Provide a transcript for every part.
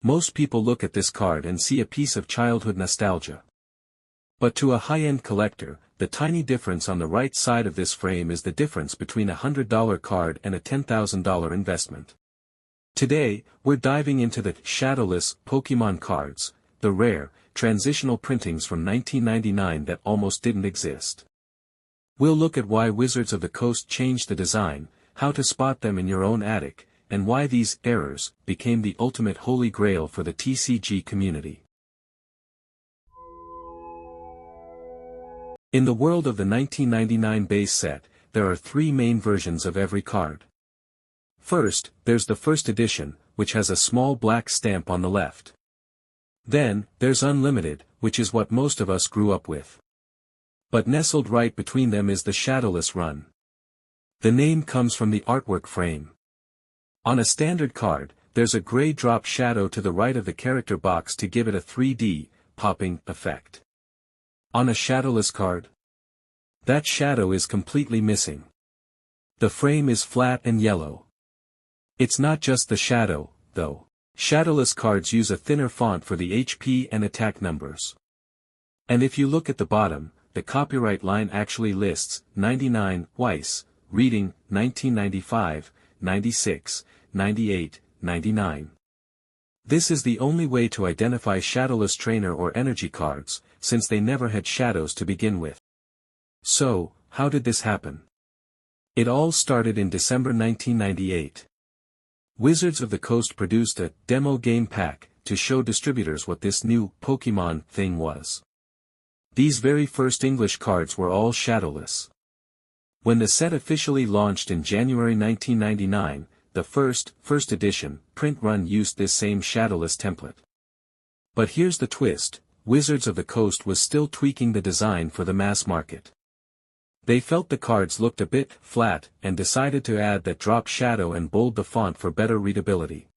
Most people look at this card and see a piece of childhood nostalgia. But to a high-end collector, the tiny difference on the right side of this frame is the difference between a $100 card and a $10,000 investment. Today, we're diving into the Shadowless Pokémon cards, the rare, transitional printings from 1999 that almost didn't exist. We'll look at why Wizards of the Coast changed the design, how to spot them in your own attic, and why these errors became the ultimate holy grail for the TCG community. In the world of the 1999 base set, there are three main versions of every card. First, there's the first edition, which has a small black stamp on the left. Then, there's Unlimited, which is what most of us grew up with. But nestled right between them is the Shadowless run. The name comes from the artwork frame. On a standard card, there's a gray drop shadow to the right of the character box to give it a 3D, popping effect. On a Shadowless card, that shadow is completely missing. The frame is flat and yellow. It's not just the shadow, though. Shadowless cards use a thinner font for the HP and attack numbers. And if you look at the bottom, the copyright line actually lists 99 Weiss, reading 1995, 96, 98, 99. This is the only way to identify Shadowless Trainer or Energy cards, since they never had shadows to begin with. So, how did this happen? It all started in December 1998. Wizards of the Coast produced a demo game pack to show distributors what this new Pokémon thing was. These very first English cards were all shadowless. When the set officially launched in January 1999, the first edition print run used this same shadowless template. But here's the twist, Wizards of the Coast was still tweaking the design for the mass market. They felt the cards looked a bit flat and decided to add that drop shadow and bold the font for better readability.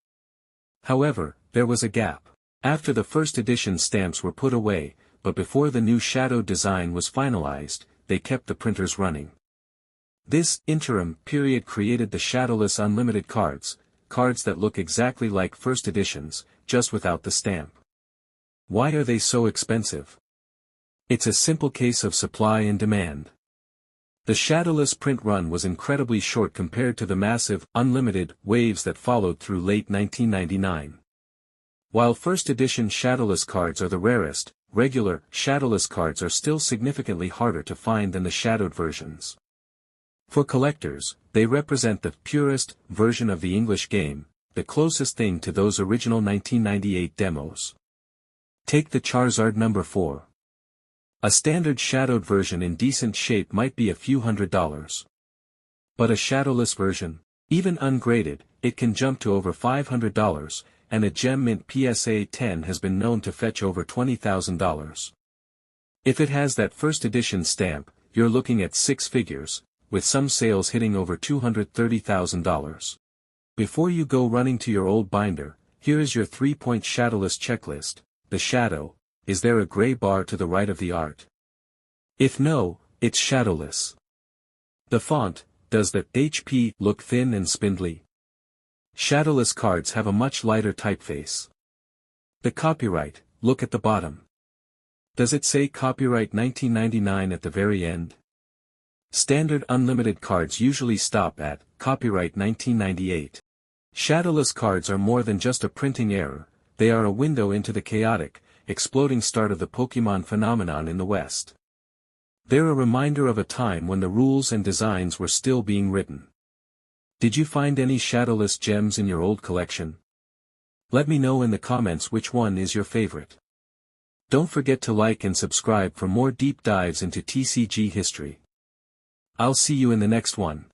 However, there was a gap. After the first edition stamps were put away, but before the new shadow design was finalized, they kept the printers running. This interim period created the Shadowless Unlimited cards that look exactly like first editions, just without the stamp. Why are they so expensive? It's a simple case of supply and demand. The Shadowless print run was incredibly short compared to the massive, unlimited waves that followed through late 1999. While first edition Shadowless cards are the rarest, regular Shadowless cards are still significantly harder to find than the shadowed versions. For collectors, they represent the purest version of the English game, the closest thing to those original 1998 demos. Take the Charizard number 4. A standard shadowed version in decent shape might be a few $100s. But a shadowless version, even ungraded, it can jump to over $500, and a gem mint PSA 10 has been known to fetch over $20,000. If it has that first edition stamp, you're looking at six figures, with some sales hitting over $230,000. Before you go running to your old binder, here is your 3-point shadowless checklist. The shadow. Is there a gray bar to the right of the art? If no, it's shadowless. The font, does the HP look thin and spindly? Shadowless cards have a much lighter typeface. The copyright, look at the bottom. Does it say copyright 1999 at the very end? Standard unlimited cards usually stop at copyright 1998. Shadowless cards are more than just a printing error, they are a window into the chaotic, exploding start of the Pokémon phenomenon in the West. They're a reminder of a time when the rules and designs were still being written. Did you find any shadowless gems in your old collection? Let me know in the comments which one is your favorite. Don't forget to like and subscribe for more deep dives into TCG history. I'll see you in the next one.